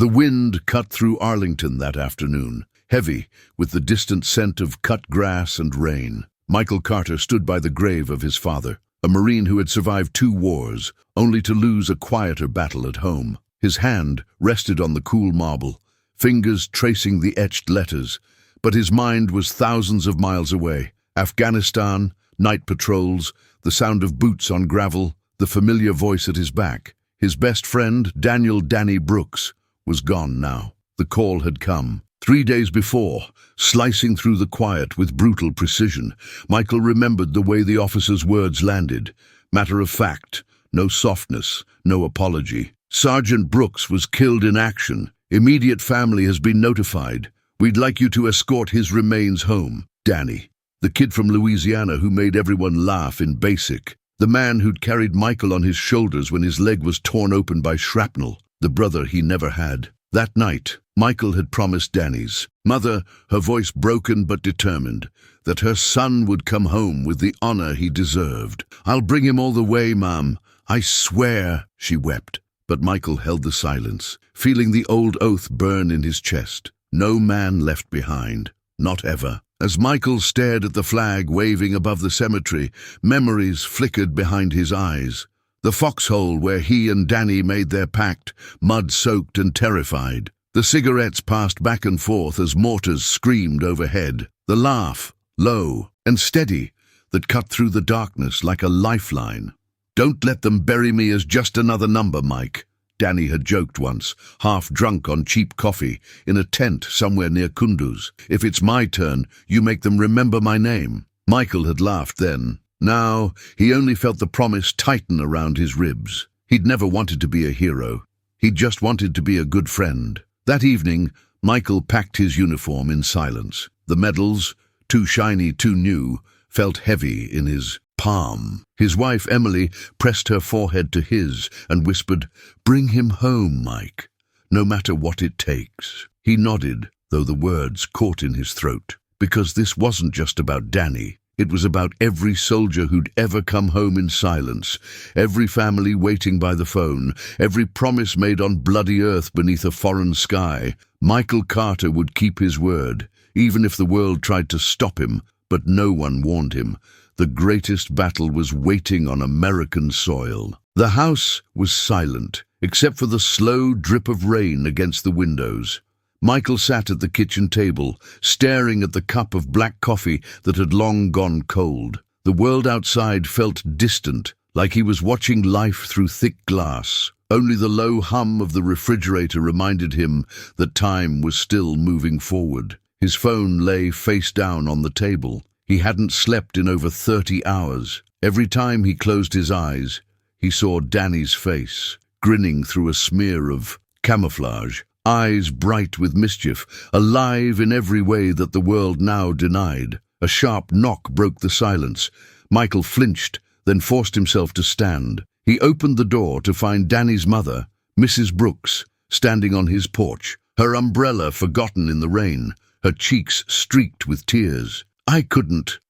The wind cut through Arlington that afternoon, heavy with the distant scent of cut grass and rain. Michael Carter stood by the grave of his father, a Marine who had survived 2 wars, only to lose a quieter battle at home. His hand rested on the cool marble, fingers tracing the etched letters, but his mind was thousands of miles away. Afghanistan, night patrols, the sound of boots on gravel, the familiar voice at his back. His best friend, Danny Brooks, was gone now. The call had come. 3 days before, slicing through the quiet with brutal precision, Michael remembered the way the officer's words landed. Matter of fact, no softness, no apology. Sergeant Brooks was killed in action. Immediate family has been notified. We'd like you to escort his remains home. Danny, the kid from Louisiana who made everyone laugh in basic. The man who'd carried Michael on his shoulders when his leg was torn open by shrapnel. The brother he never had. That night, Michael had promised Danny's mother, her voice broken but determined, that her son would come home with the honor he deserved. "I'll bring him all the way, Mom. I swear," she wept. But Michael held the silence, feeling the old oath burn in his chest. No man left behind. Not ever. As Michael stared at the flag waving above the cemetery, memories flickered behind his eyes. The foxhole where he and Danny made their pact, mud-soaked and terrified. The cigarettes passed back and forth as mortars screamed overhead. The laugh, low and steady, that cut through the darkness like a lifeline. "Don't let them bury me as just another number, Mike," Danny had joked once, half drunk on cheap coffee, in a tent somewhere near Kunduz. "If it's my turn, you make them remember my name." Michael had laughed then. Now, he only felt the promise tighten around his ribs. He'd never wanted to be a hero. He just wanted to be a good friend. That evening, Michael packed his uniform in silence. The medals, too shiny, too new, felt heavy in his palm. His wife, Emily, pressed her forehead to his and whispered, "Bring him home, Mike, no matter what it takes." He nodded, though the words caught in his throat, because this wasn't just about Danny. It was about every soldier who'd ever come home in silence, every family waiting by the phone, every promise made on bloody earth beneath a foreign sky. Michael Carter would keep his word, even if the world tried to stop him, but no one warned him. The greatest battle was waiting on American soil. The house was silent, except for the slow drip of rain against the windows. Michael sat at the kitchen table, staring at the cup of black coffee that had long gone cold. The world outside felt distant, like he was watching life through thick glass. Only the low hum of the refrigerator reminded him that time was still moving forward. His phone lay face down on the table. He hadn't slept in over 30 hours. Every time he closed his eyes, he saw Danny's face, grinning through a smear of camouflage. Eyes bright with mischief, alive in every way that the world now denied. A sharp knock broke the silence. Michael flinched, then forced himself to stand. He opened the door to find Danny's mother, Mrs. Brooks, standing on his porch, her umbrella forgotten in the rain, her cheeks streaked with tears. I couldn't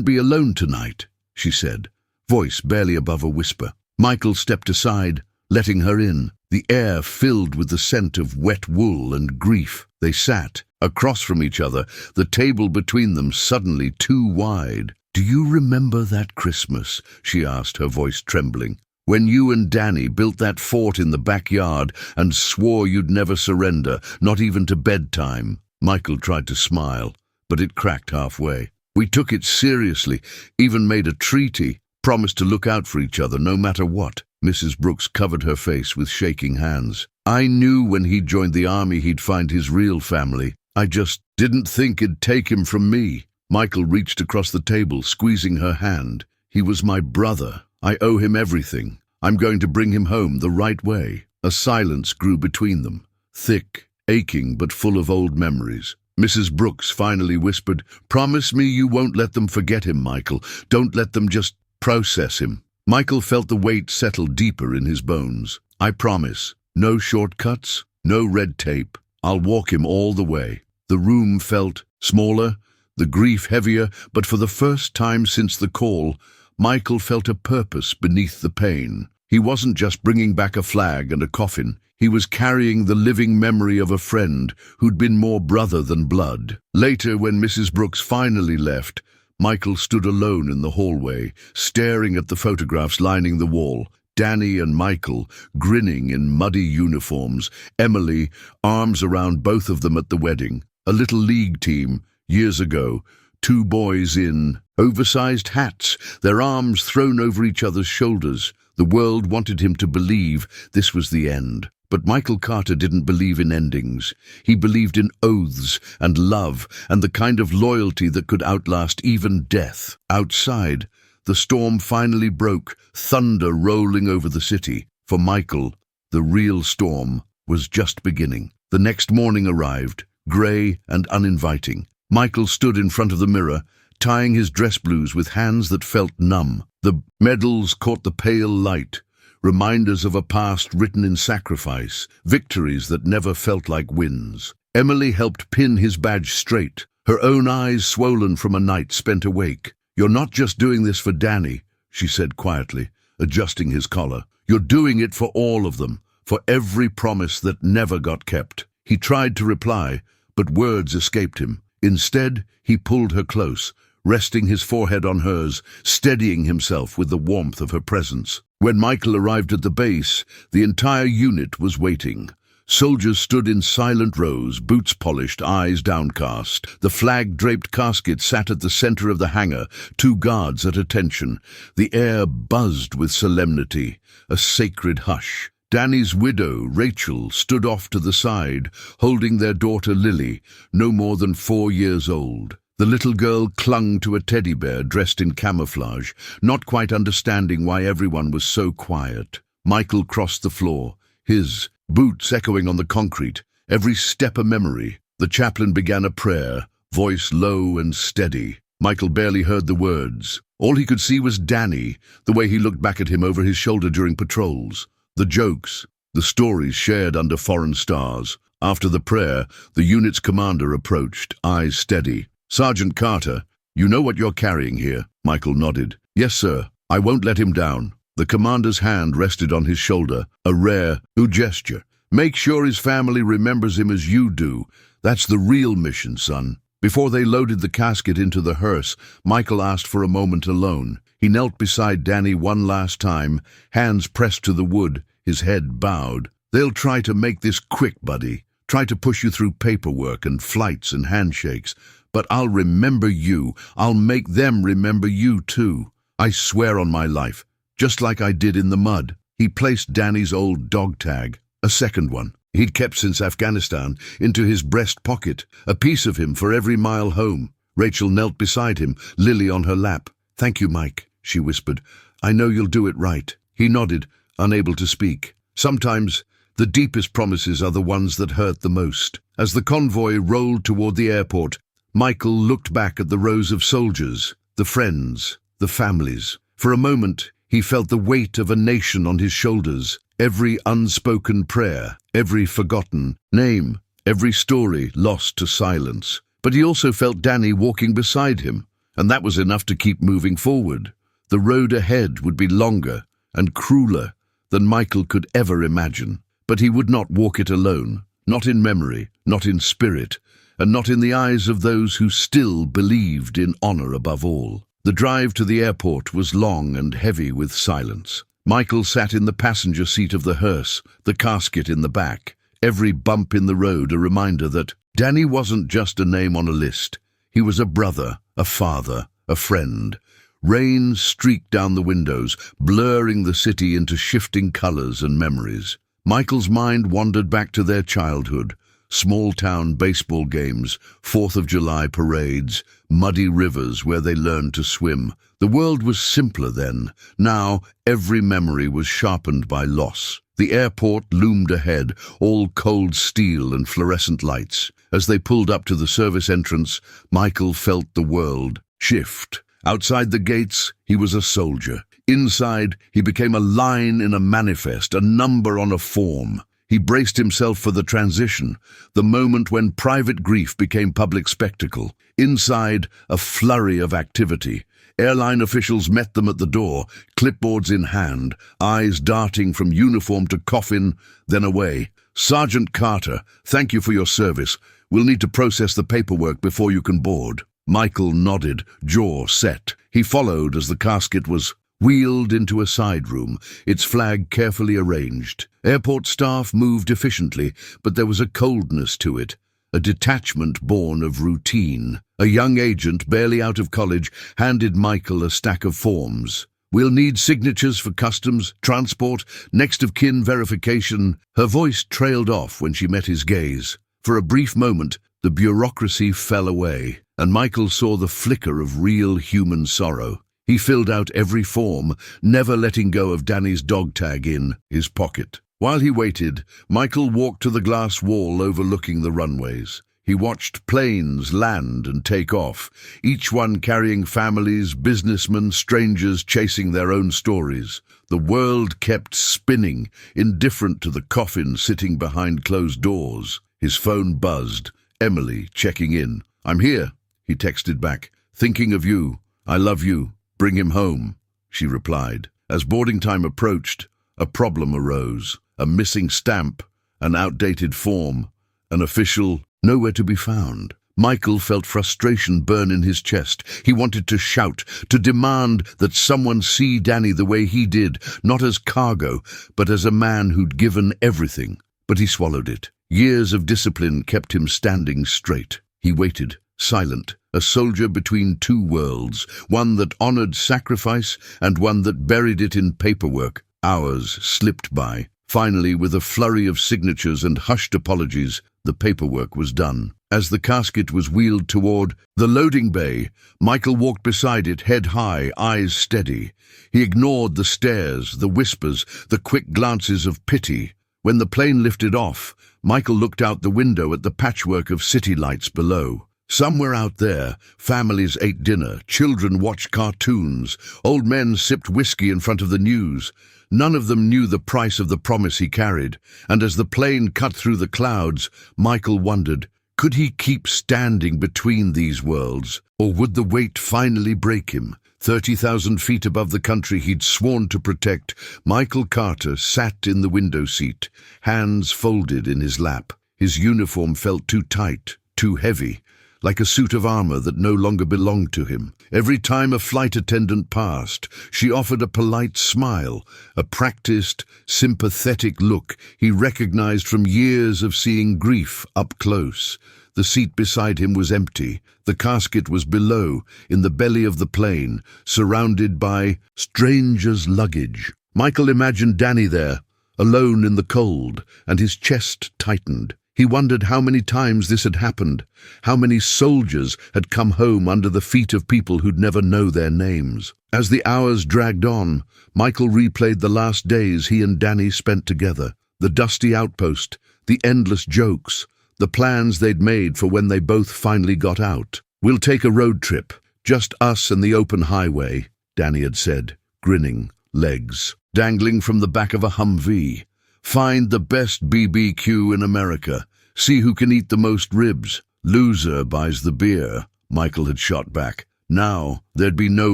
be alone tonight," she said, voice barely above a whisper. Michael stepped aside, letting her in. The air filled with the scent of wet wool and grief. They sat, across from each other, the table between them suddenly too wide. "Do you remember that Christmas?" she asked, her voice trembling. "When you and Danny built that fort in the backyard and swore you'd never surrender, not even to bedtime?" Michael tried to smile, but it cracked halfway. "We took it seriously, even made a treaty, promised to look out for each other no matter what." Mrs. Brooks covered her face with shaking hands. "I knew when he joined the army he'd find his real family. I just didn't think it'd take him from me." Michael reached across the table, squeezing her hand. "He was my brother. I owe him everything. I'm going to bring him home the right way." A silence grew between them, thick, aching, but full of old memories. Mrs. Brooks finally whispered, "Promise me you won't let them forget him, Michael. Don't let them just process him." Michael felt the weight settle deeper in his bones. "I promise. No shortcuts, no red tape. I'll walk him all the way." The room felt smaller, the grief heavier, but for the first time since the call, Michael felt a purpose beneath the pain. He wasn't just bringing back a flag and a coffin. He was carrying the living memory of a friend who'd been more brother than blood. Later, when Mrs. Brooks finally left, Michael stood alone in the hallway, staring at the photographs lining the wall. Danny and Michael, grinning in muddy uniforms. Emily, arms around both of them at the wedding. A little league team, years ago. 2 boys in oversized hats, their arms thrown over each other's shoulders. The world wanted him to believe this was the end. But Michael Carter didn't believe in endings. He believed in oaths and love and the kind of loyalty that could outlast even death. Outside, the storm finally broke, thunder rolling over the city. For Michael, the real storm was just beginning. The next morning arrived, grey and uninviting. Michael stood in front of the mirror, tying his dress blues with hands that felt numb. The medals caught the pale light, reminders of a past written in sacrifice, victories that never felt like wins. Emily helped pin his badge straight, her own eyes swollen from a night spent awake. "You're not just doing this for Danny," she said quietly, adjusting his collar. "You're doing it for all of them, for every promise that never got kept." He tried to reply, but words escaped him. Instead, he pulled her close, resting his forehead on hers, steadying himself with the warmth of her presence. When Michael arrived at the base, the entire unit was waiting. Soldiers stood in silent rows, boots polished, eyes downcast. The flag-draped casket sat at the center of the hangar, 2 guards at attention. The air buzzed with solemnity, a sacred hush. Danny's widow, Rachel, stood off to the side, holding their daughter Lily, no more than 4 years old. The little girl clung to a teddy bear dressed in camouflage, not quite understanding why everyone was so quiet. Michael crossed the floor, his boots echoing on the concrete, every step a memory. The chaplain began a prayer, voice low and steady. Michael barely heard the words. All he could see was Danny, the way he looked back at him over his shoulder during patrols. The jokes, the stories shared under foreign stars. After the prayer, the unit's commander approached, eyes steady. "Sergeant Carter, you know what you're carrying here?" Michael nodded. "Yes, sir. I won't let him down." The commander's hand rested on his shoulder, a rare gesture. "Make sure his family remembers him as you do. That's the real mission, son." Before they loaded the casket into the hearse, Michael asked for a moment alone. He knelt beside Danny one last time, hands pressed to the wood, his head bowed. "They'll try to make this quick, buddy. Try to push you through paperwork and flights and handshakes. But I'll remember you. I'll make them remember you too. I swear on my life, just like I did in the mud." He placed Danny's old dog tag, a second one he'd kept since Afghanistan, into his breast pocket, a piece of him for every mile home. Rachel knelt beside him, Lily on her lap. "Thank you, Mike," she whispered. "I know you'll do it right." He nodded, unable to speak. Sometimes the deepest promises are the ones that hurt the most. As the convoy rolled toward the airport, Michael looked back at the rows of soldiers, the friends, the families. For a moment, he felt the weight of a nation on his shoulders. Every unspoken prayer, every forgotten name, every story lost to silence. But he also felt Danny walking beside him, and that was enough to keep moving forward. The road ahead would be longer and crueler than Michael could ever imagine. But he would not walk it alone, not in memory, not in spirit, and not in the eyes of those who still believed in honor above all. The drive to the airport was long and heavy with silence. Michael sat in the passenger seat of the hearse, the casket in the back, every bump in the road a reminder that Danny wasn't just a name on a list. He was a brother, a father, a friend. Rain streaked down the windows, blurring the city into shifting colors and memories. Michael's mind wandered back to their childhood. Small-town baseball games, 4th of July parades, muddy rivers where they learned to swim. The world was simpler then. Now, every memory was sharpened by loss. The airport loomed ahead, all cold steel and fluorescent lights. As they pulled up to the service entrance, Michael felt the world shift. Outside the gates, he was a soldier. Inside, he became a line in a manifest, a number on a form. He braced himself for the transition, the moment when private grief became public spectacle. Inside, a flurry of activity. Airline officials met them at the door, clipboards in hand, eyes darting from uniform to coffin, then away. "Sergeant Carter, thank you for your service. We'll need to process the paperwork before you can board." Michael nodded, jaw set. He followed as the casket was wheeled into a side room, its flag carefully arranged. Airport staff moved efficiently, but there was a coldness to it, a detachment born of routine. A young agent, barely out of college, handed Michael a stack of forms. "We'll need signatures for customs, transport, next of kin verification." Her voice trailed off when she met his gaze. For a brief moment, the bureaucracy fell away, and Michael saw the flicker of real human sorrow. He filled out every form, never letting go of Danny's dog tag in his pocket. While he waited, Michael walked to the glass wall overlooking the runways. He watched planes land and take off, each one carrying families, businessmen, strangers chasing their own stories. The world kept spinning, indifferent to the coffin sitting behind closed doors. His phone buzzed. Emily, checking in. "I'm here," he texted back. "Thinking of you. I love you. Bring him home," she replied. As boarding time approached, a problem arose. A missing stamp, an outdated form, an official nowhere to be found. Michael felt frustration burn in his chest. He wanted to shout, to demand that someone see Danny the way he did, not as cargo, but as a man who'd given everything. But he swallowed it. Years of discipline kept him standing straight. He waited, silent, a soldier between two worlds, one that honored sacrifice and one that buried it in paperwork. Hours slipped by. Finally, with a flurry of signatures and hushed apologies, the paperwork was done. As the casket was wheeled toward the loading bay, Michael walked beside it, head high, eyes steady. He ignored the stares, the whispers, the quick glances of pity. When the plane lifted off, Michael looked out the window at the patchwork of city lights below. Somewhere out there, families ate dinner, children watched cartoons, old men sipped whiskey in front of the news. None of them knew the price of the promise he carried, and as the plane cut through the clouds, Michael wondered, could he keep standing between these worlds, or would the weight finally break him? 30,000 feet above the country he'd sworn to protect, Michael Carter sat in the window seat, hands folded in his lap. His uniform felt too tight, too heavy, like a suit of armor that no longer belonged to him. Every time a flight attendant passed, she offered a polite smile, a practiced, sympathetic look he recognized from years of seeing grief up close. The seat beside him was empty. The casket was below, in the belly of the plane, surrounded by strangers' luggage. Michael imagined Danny there, alone in the cold, and his chest tightened. He wondered how many times this had happened, how many soldiers had come home under the feet of people who'd never know their names. As the hours dragged on, Michael replayed the last days he and Danny spent together, the dusty outpost, the endless jokes, the plans they'd made for when they both finally got out. "We'll take a road trip, just us and the open highway," Danny had said, grinning, legs dangling from the back of a Humvee. "Find the best BBQ in America. See who can eat the most ribs. Loser buys the beer," Michael had shot back. Now there'd be no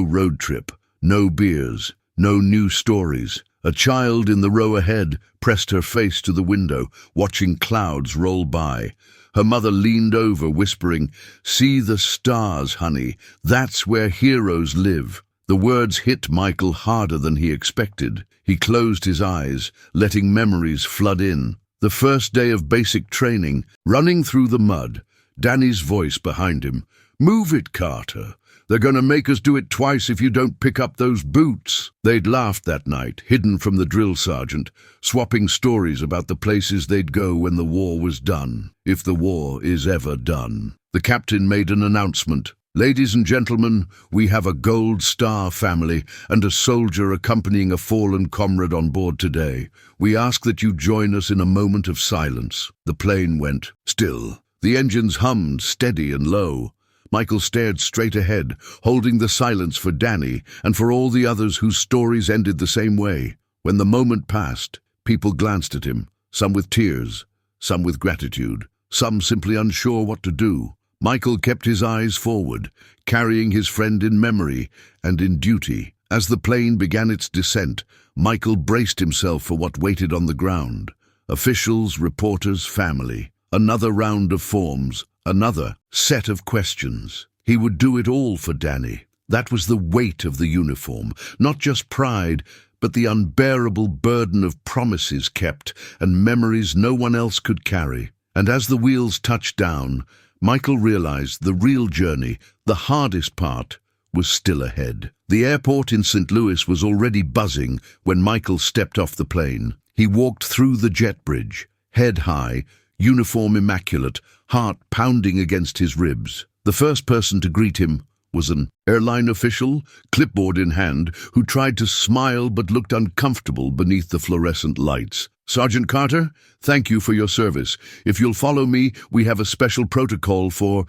road trip, no beers, no new stories. A child in the row ahead pressed her face to the window, watching clouds roll by. Her mother leaned over, whispering, "See the stars, honey. That's where heroes live." The words hit Michael harder than he expected. He closed his eyes, letting memories flood in. The first day of basic training, running through the mud, Danny's voice behind him. "Move it, Carter. They're going to make us do it twice if you don't pick up those boots." They'd laughed that night, hidden from the drill sergeant, swapping stories about the places they'd go when the war was done, if the war is ever done. The captain made an announcement. "Ladies and gentlemen, we have a Gold Star family and a soldier accompanying a fallen comrade on board today. We ask that you join us in a moment of silence." The plane went still. The engines hummed, steady and low. Michael stared straight ahead, holding the silence for Danny and for all the others whose stories ended the same way. When the moment passed, people glanced at him, some with tears, some with gratitude, some simply unsure what to do. Michael kept his eyes forward, carrying his friend in memory and in duty. As the plane began its descent, Michael braced himself for what waited on the ground. Officials, reporters, family. Another round of forms, another set of questions. He would do it all for Danny. That was the weight of the uniform, not just pride, but the unbearable burden of promises kept and memories no one else could carry. And as the wheels touched down, Michael realized the real journey, the hardest part, was still ahead. The airport in St. Louis was already buzzing when Michael stepped off the plane. He walked through the jet bridge, head high, uniform immaculate, heart pounding against his ribs. The first person to greet him was an airline official, clipboard in hand, who tried to smile but looked uncomfortable beneath the fluorescent lights. "Sergeant Carter, thank you for your service. If you'll follow me, we have a special protocol for,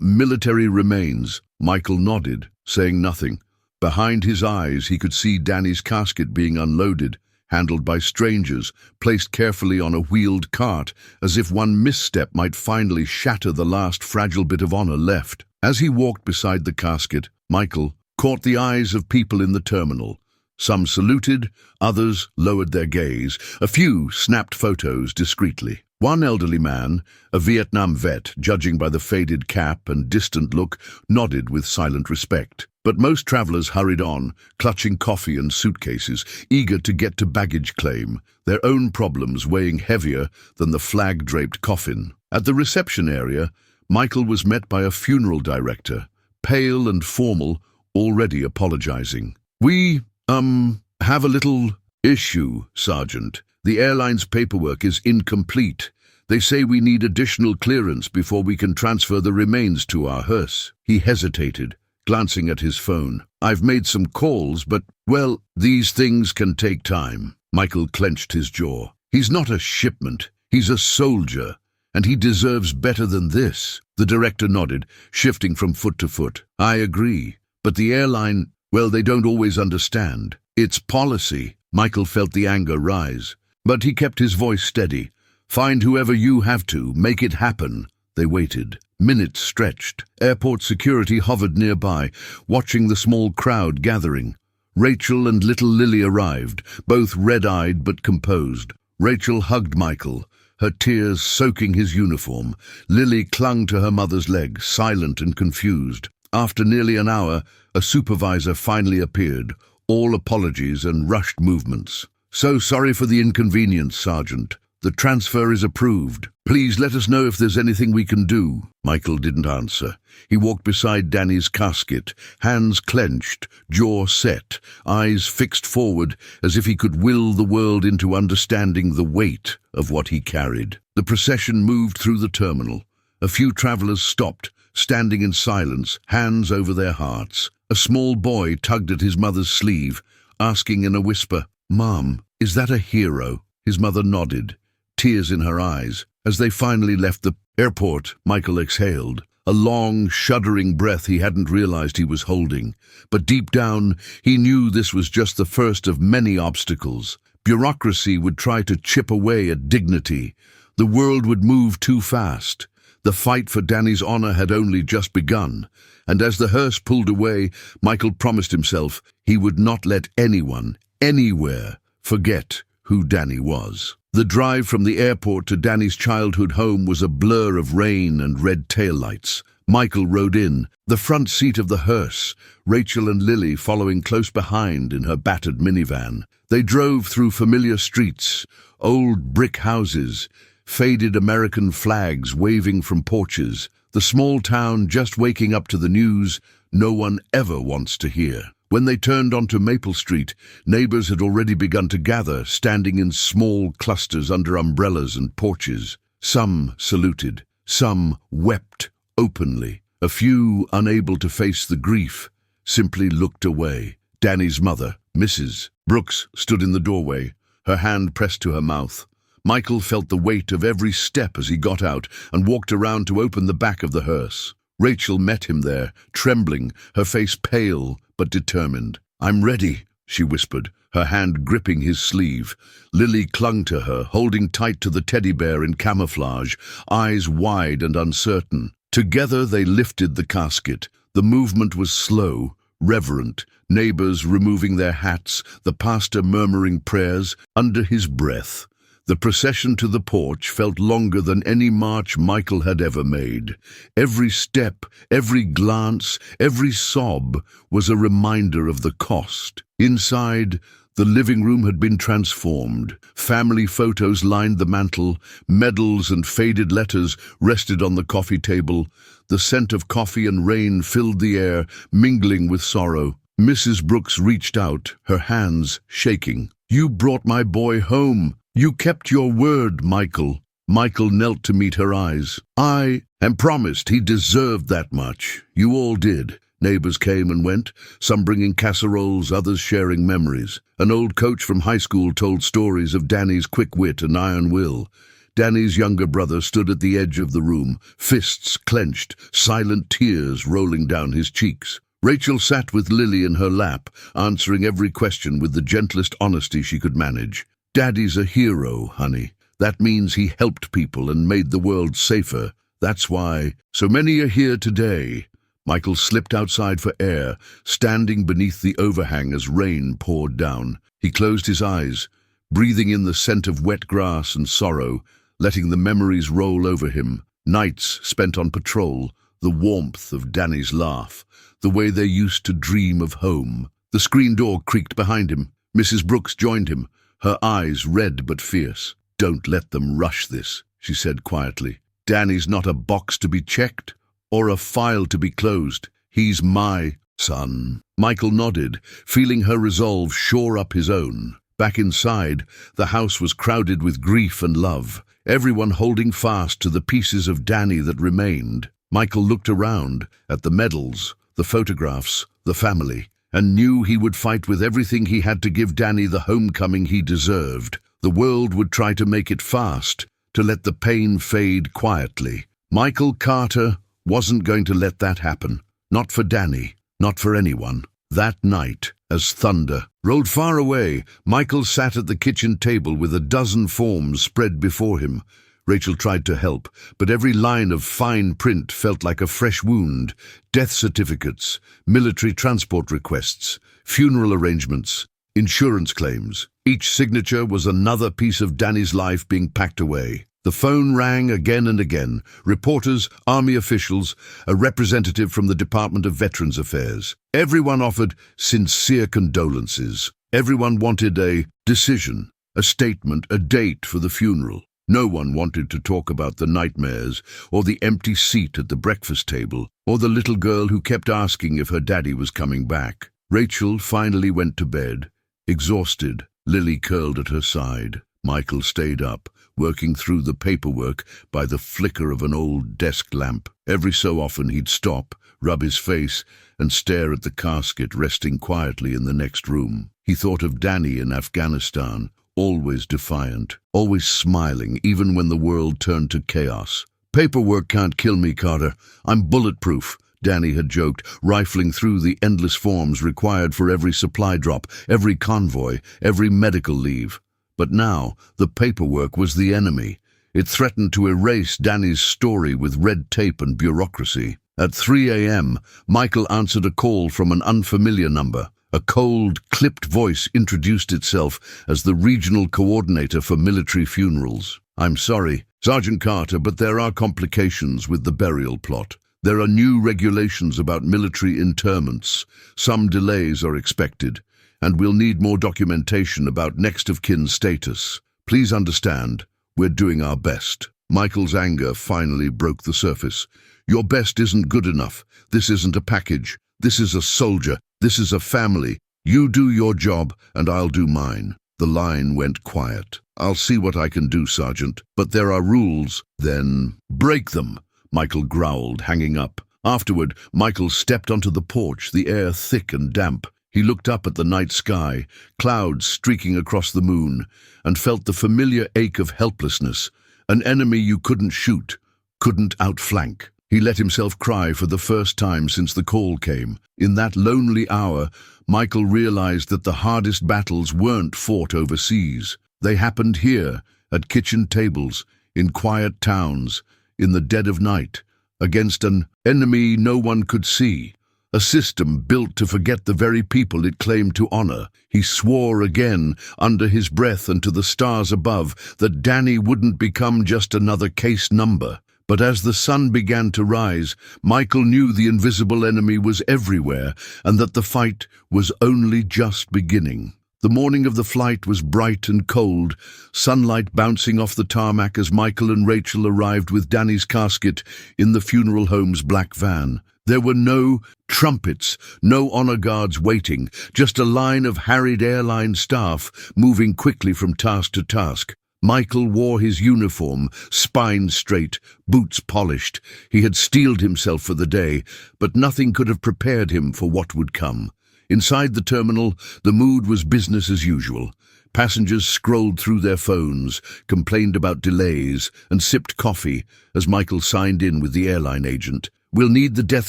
military remains." Michael nodded, saying nothing. Behind his eyes, he could see Danny's casket being unloaded, handled by strangers, placed carefully on a wheeled cart, as if one misstep might finally shatter the last fragile bit of honor left. As he walked beside the casket, Michael caught the eyes of people in the terminal. Some saluted, others lowered their gaze, a few snapped photos discreetly. One elderly man, a Vietnam vet, judging by the faded cap and distant look, nodded with silent respect. But most travelers hurried on, clutching coffee and suitcases, eager to get to baggage claim, their own problems weighing heavier than the flag-draped coffin. At the reception area, Michael was met by a funeral director, pale and formal, already apologizing. "We, have a little issue, Sergeant. The airline's paperwork is incomplete. They say we need additional clearance before we can transfer the remains to our hearse." He hesitated, glancing at his phone. "I've made some calls, but, well, these things can take time." Michael clenched his jaw. "He's not a shipment. He's a soldier, and he deserves better than this." The director nodded, shifting from foot to foot. "I agree, but the airline, well, they don't always understand. It's policy." Michael felt the anger rise, but he kept his voice steady. "Find whoever you have to, make it happen." They waited. Minutes stretched. Airport security hovered nearby, watching the small crowd gathering. Rachel and little Lily arrived, both red-eyed but composed. Rachel hugged Michael, her tears soaking his uniform. Lily clung to her mother's leg, silent and confused. After nearly an hour, a supervisor finally appeared, all apologies and rushed movements. "So sorry for the inconvenience, Sergeant. The transfer is approved. Please let us know if there's anything we can do." Michael didn't answer. He walked beside Danny's casket, hands clenched, jaw set, eyes fixed forward as if he could will the world into understanding the weight of what he carried. The procession moved through the terminal. A few travelers stopped, standing in silence, hands over their hearts. A small boy tugged at his mother's sleeve, asking in a whisper, "Mom, is that a hero?" His mother nodded, tears in her eyes. As they finally left the airport, Michael exhaled, a long, shuddering breath he hadn't realized he was holding. But deep down, he knew this was just the first of many obstacles. Bureaucracy would try to chip away at dignity. The world would move too fast. The fight for Danny's honor had only just begun, and as the hearse pulled away, Michael promised himself he would not let anyone, anywhere, forget who Danny was. The drive from the airport to Danny's childhood home was a blur of rain and red taillights. Michael rode in, the front seat of the hearse, Rachel and Lily following close behind in her battered minivan. They drove through familiar streets, old brick houses, faded American flags waving from porches, the small town just waking up to the news no one ever wants to hear. When they turned onto Maple Street, neighbors had already begun to gather, standing in small clusters under umbrellas and porches. Some saluted, some wept openly. A few, unable to face the grief, simply looked away. Danny's mother, Mrs. Brooks, stood in the doorway, her hand pressed to her mouth. Michael felt the weight of every step as he got out and walked around to open the back of the hearse. Rachel met him there, trembling, her face pale but determined. "I'm ready," she whispered, her hand gripping his sleeve. Lily clung to her, holding tight to the teddy bear in camouflage, eyes wide and uncertain. Together they lifted the casket. The movement was slow, reverent, neighbors removing their hats, the pastor murmuring prayers under his breath. The procession to the porch felt longer than any march Michael had ever made. Every step, every glance, every sob was a reminder of the cost. Inside, the living room had been transformed. Family photos lined the mantel, medals and faded letters rested on the coffee table. The scent of coffee and rain filled the air, mingling with sorrow. Mrs. Brooks reached out, her hands shaking. "You brought my boy home. You kept your word, Michael." Michael knelt to meet her eyes. "And promised he deserved that much. You all did." Neighbors came and went, some bringing casseroles, others sharing memories. An old coach from high school told stories of Danny's quick wit and iron will. Danny's younger brother stood at the edge of the room, fists clenched, silent tears rolling down his cheeks. Rachel sat with Lily in her lap, answering every question with the gentlest honesty she could manage. "Daddy's a hero, honey. That means he helped people and made the world safer. That's why so many are here today." Michael slipped outside for air, standing beneath the overhang as rain poured down. He closed his eyes, breathing in the scent of wet grass and sorrow, letting the memories roll over him. Nights spent on patrol, the warmth of Danny's laugh, the way they used to dream of home. The screen door creaked behind him. Mrs. Brooks joined him, her eyes red but fierce. "Don't let them rush this," she said quietly. "Danny's not a box to be checked or a file to be closed. He's my son." Michael nodded, feeling her resolve shore up his own. Back inside, the house was crowded with grief and love, everyone holding fast to the pieces of Danny that remained. Michael looked around at the medals, the photographs, the family, and knew he would fight with everything he had to give Danny the homecoming he deserved. The world would try to make it fast, to let the pain fade quietly. Michael Carter wasn't going to let that happen. Not for Danny, not for anyone. That night, as thunder rolled far away, Michael sat at the kitchen table with a dozen forms spread before him. Rachel tried to help, but every line of fine print felt like a fresh wound. Death certificates, military transport requests, funeral arrangements, insurance claims. Each signature was another piece of Danny's life being packed away. The phone rang again and again. Reporters, army officials, a representative from the Department of Veterans Affairs. Everyone offered sincere condolences. Everyone wanted a decision, a statement, a date for the funeral. No one wanted to talk about the nightmares, or the empty seat at the breakfast table, or the little girl who kept asking if her daddy was coming back. Rachel finally went to bed, exhausted. Lily curled at her side. Michael stayed up, working through the paperwork by the flicker of an old desk lamp. Every so often he'd stop, rub his face, and stare at the casket resting quietly in the next room. He thought of Danny in Afghanistan, always defiant, always smiling, even when the world turned to chaos. "Paperwork can't kill me, Carter. I'm bulletproof," Danny had joked, rifling through the endless forms required for every supply drop, every convoy, every medical leave. But now, the paperwork was the enemy. It threatened to erase Danny's story with red tape and bureaucracy. At 3 a.m., Michael answered a call from an unfamiliar number. A cold, clipped voice introduced itself as the regional coordinator for military funerals. "I'm sorry, Sergeant Carter, but there are complications with the burial plot. There are new regulations about military interments. Some delays are expected, and we'll need more documentation about next-of-kin status. Please understand, we're doing our best." Michael's anger finally broke the surface. "Your best isn't good enough. This isn't a package. This is a soldier. This is a family. You do your job, and I'll do mine." The line went quiet. "I'll see what I can do, Sergeant, but there are rules." "Then break them," Michael growled, hanging up. Afterward, Michael stepped onto the porch, the air thick and damp. He looked up at the night sky, clouds streaking across the moon, and felt the familiar ache of helplessness, an enemy you couldn't shoot, couldn't outflank. He let himself cry for the first time since the call came. In that lonely hour, Michael realized that the hardest battles weren't fought overseas. They happened here, at kitchen tables, in quiet towns, in the dead of night, against an enemy no one could see, a system built to forget the very people it claimed to honor. He swore again, under his breath and to the stars above, that Danny wouldn't become just another case number. But as the sun began to rise, Michael knew the invisible enemy was everywhere and that the fight was only just beginning. The morning of the flight was bright and cold, sunlight bouncing off the tarmac as Michael and Rachel arrived with Danny's casket in the funeral home's black van. There were no trumpets, no honor guards waiting, just a line of harried airline staff moving quickly from task to task. Michael wore his uniform, spine straight, boots polished. He had steeled himself for the day, but nothing could have prepared him for what would come. Inside the terminal, the mood was business as usual. Passengers scrolled through their phones, complained about delays, and sipped coffee as Michael signed in with the airline agent. "We'll need the death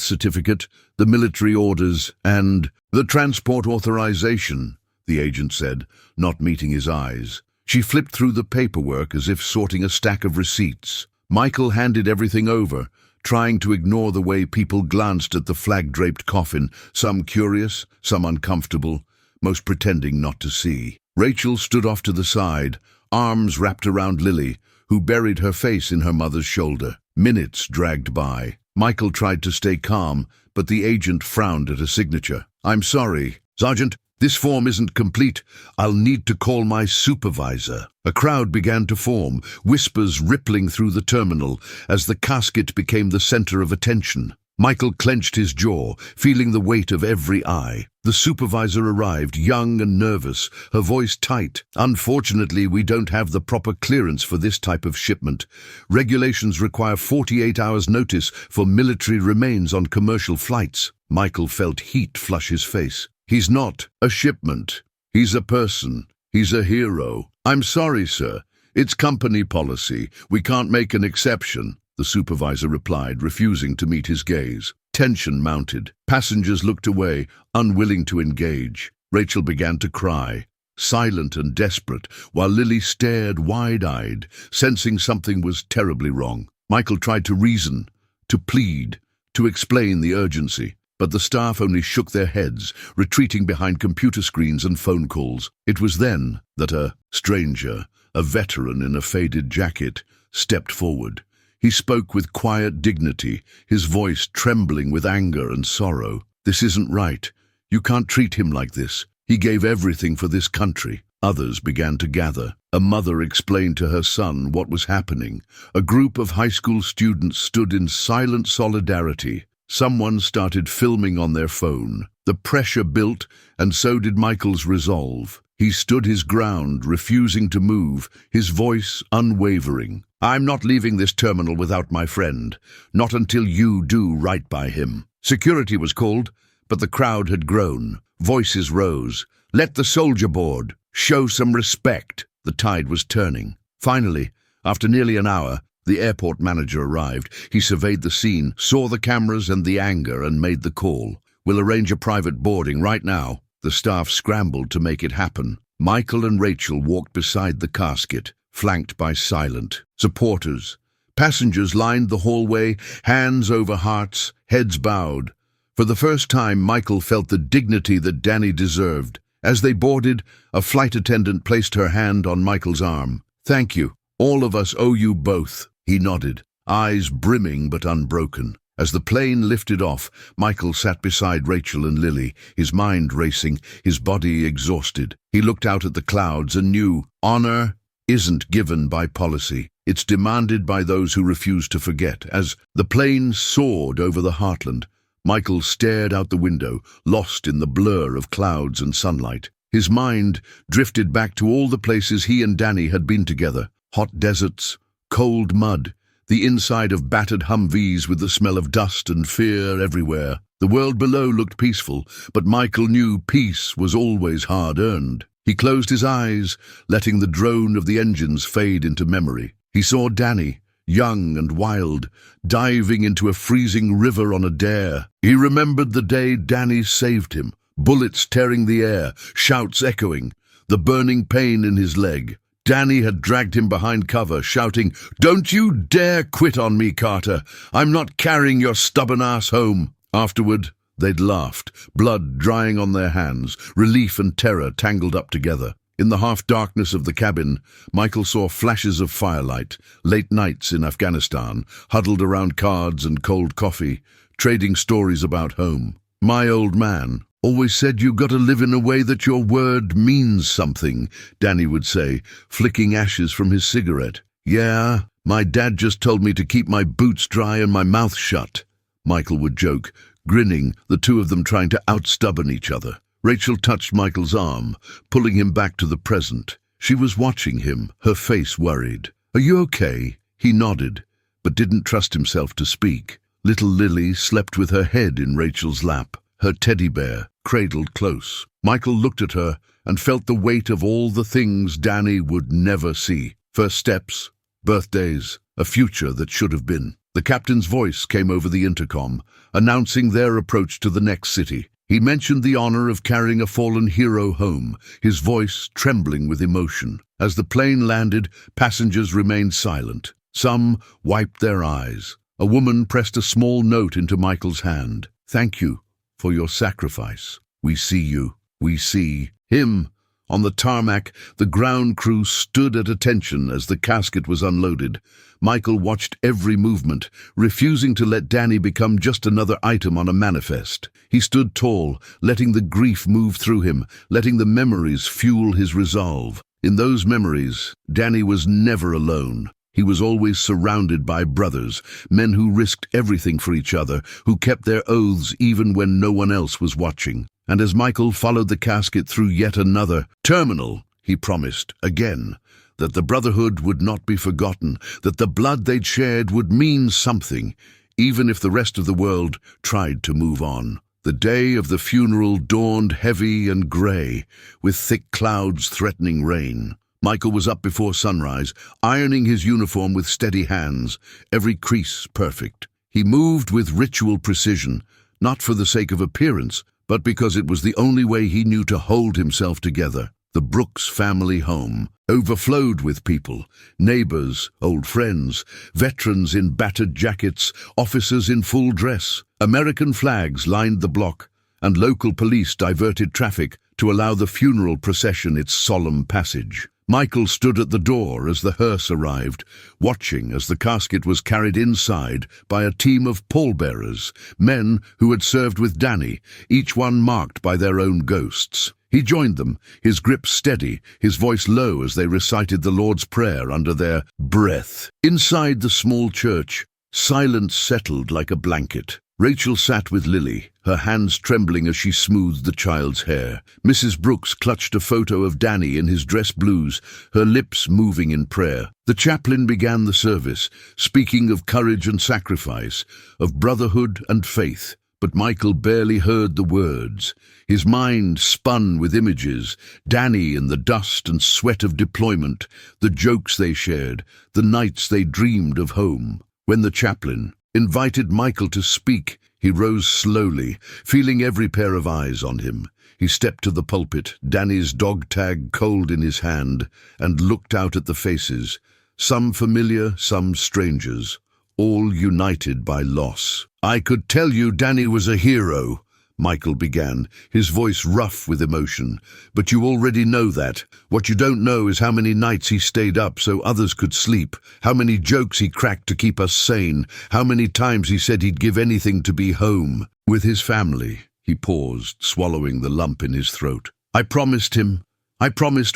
certificate, the military orders, and the transport authorization," the agent said, not meeting his eyes. She flipped through the paperwork as if sorting a stack of receipts. Michael handed everything over, trying to ignore the way people glanced at the flag-draped coffin, some curious, some uncomfortable, most pretending not to see. Rachel stood off to the side, arms wrapped around Lily, who buried her face in her mother's shoulder. Minutes dragged by. Michael tried to stay calm, but the agent frowned at a signature. "I'm sorry, Sergeant. This form isn't complete. I'll need to call my supervisor." A crowd began to form, whispers rippling through the terminal as the casket became the center of attention. Michael clenched his jaw, feeling the weight of every eye. The supervisor arrived, young and nervous, her voice tight. "Unfortunately, we don't have the proper clearance for this type of shipment. Regulations require 48 hours notice for military remains on commercial flights." Michael felt heat flush his face. "He's not a shipment. He's a person. He's a hero." "I'm sorry, sir. It's company policy. We can't make an exception," the supervisor replied, refusing to meet his gaze. Tension mounted. Passengers looked away, unwilling to engage. Rachel began to cry, silent and desperate, while Lily stared wide-eyed, sensing something was terribly wrong. Michael tried to reason, to plead, to explain the urgency. But the staff only shook their heads, retreating behind computer screens and phone calls. It was then that a stranger, a veteran in a faded jacket, stepped forward. He spoke with quiet dignity, his voice trembling with anger and sorrow. "This isn't right. You can't treat him like this. He gave everything for this country." Others began to gather. A mother explained to her son what was happening. A group of high school students stood in silent solidarity. Someone started filming on their phone. The pressure built, and so did Michael's resolve. He stood his ground, refusing to move, his voice unwavering. "I'm not leaving this terminal without my friend. Not until you do right by him." Security was called, but the crowd had grown. Voices rose. "Let the soldier board. Show some respect." The tide was turning. Finally, after nearly an hour, the airport manager arrived. He surveyed the scene, saw the cameras and the anger, and made the call. "We'll arrange a private boarding right now." The staff scrambled to make it happen. Michael and Rachel walked beside the casket, flanked by silent supporters. Passengers lined the hallway, hands over hearts, heads bowed. For the first time, Michael felt the dignity that Danny deserved. As they boarded, a flight attendant placed her hand on Michael's arm. "Thank you. All of us owe you both." He nodded, eyes brimming but unbroken. As the plane lifted off, Michael sat beside Rachel and Lily, his mind racing, his body exhausted. He looked out at the clouds and knew honor isn't given by policy. It's demanded by those who refuse to forget. As the plane soared over the heartland, Michael stared out the window, lost in the blur of clouds and sunlight. His mind drifted back to all the places he and Danny had been together. Hot deserts, cold mud, the inside of battered Humvees with the smell of dust and fear everywhere. The world below looked peaceful, but Michael knew peace was always hard-earned. He closed his eyes, letting the drone of the engines fade into memory. He saw Danny, young and wild, diving into a freezing river on a dare. He remembered the day Danny saved him, bullets tearing the air, shouts echoing, the burning pain in his leg. Danny had dragged him behind cover, shouting, "Don't you dare quit on me, Carter. I'm not carrying your stubborn ass home." Afterward, they'd laughed, blood drying on their hands, relief and terror tangled up together. In the half-darkness of the cabin, Michael saw flashes of firelight, late nights in Afghanistan, huddled around cards and cold coffee, trading stories about home. "My old man always said you got to live in a way that your word means something," Danny would say, flicking ashes from his cigarette. "Yeah, my dad just told me to keep my boots dry and my mouth shut," Michael would joke, grinning, the two of them trying to outstubborn each other. Rachel touched Michael's arm, pulling him back to the present. She was watching him, her face worried. "Are you okay?" He nodded, but didn't trust himself to speak. Little Lily slept with her head in Rachel's lap, her teddy bear cradled close. Michael looked at her and felt the weight of all the things Danny would never see. First steps, birthdays, a future that should have been. The captain's voice came over the intercom, announcing their approach to the next city. He mentioned the honor of carrying a fallen hero home, his voice trembling with emotion. As the plane landed, passengers remained silent. Some wiped their eyes. A woman pressed a small note into Michael's hand. "Thank you for your sacrifice. We see you. We see him." On the tarmac, the ground crew stood at attention as the casket was unloaded. Michael watched every movement, refusing to let Danny become just another item on a manifest. He stood tall, letting the grief move through him, letting the memories fuel his resolve. In those memories, Danny was never alone. He was always surrounded by brothers, men who risked everything for each other, who kept their oaths even when no one else was watching. And as Michael followed the casket through yet another terminal, he promised, again, that the brotherhood would not be forgotten, that the blood they'd shared would mean something, even if the rest of the world tried to move on. The day of the funeral dawned heavy and grey, with thick clouds threatening rain. Michael was up before sunrise, ironing his uniform with steady hands, every crease perfect. He moved with ritual precision, not for the sake of appearance, but because it was the only way he knew to hold himself together. The Brooks family home overflowed with people, neighbors, old friends, veterans in battered jackets, officers in full dress. American flags lined the block, and local police diverted traffic to allow the funeral procession its solemn passage. Michael stood at the door as the hearse arrived, watching as the casket was carried inside by a team of pallbearers, men who had served with Danny, each one marked by their own ghosts. He joined them, his grip steady, his voice low as they recited the Lord's Prayer under their breath. Inside the small church, silence settled like a blanket. Rachel sat with Lily, her hands trembling as she smoothed the child's hair. Mrs. Brooks clutched a photo of Danny in his dress blues, her lips moving in prayer. The chaplain began the service, speaking of courage and sacrifice, of brotherhood and faith. But Michael barely heard the words. His mind spun with images, Danny in the dust and sweat of deployment, the jokes they shared, the nights they dreamed of home. When the chaplain invited Michael to speak, he rose slowly, feeling every pair of eyes on him. He stepped to the pulpit, Danny's dog tag cold in his hand, and looked out at the faces, some familiar, some strangers, all united by loss. "I could tell you Danny was a hero," Michael began, his voice rough with emotion. "But you already know that. What you don't know is how many nights he stayed up so others could sleep, how many jokes he cracked to keep us sane, how many times he said he'd give anything to be home with his family." He paused, swallowing the lump in his throat. I promised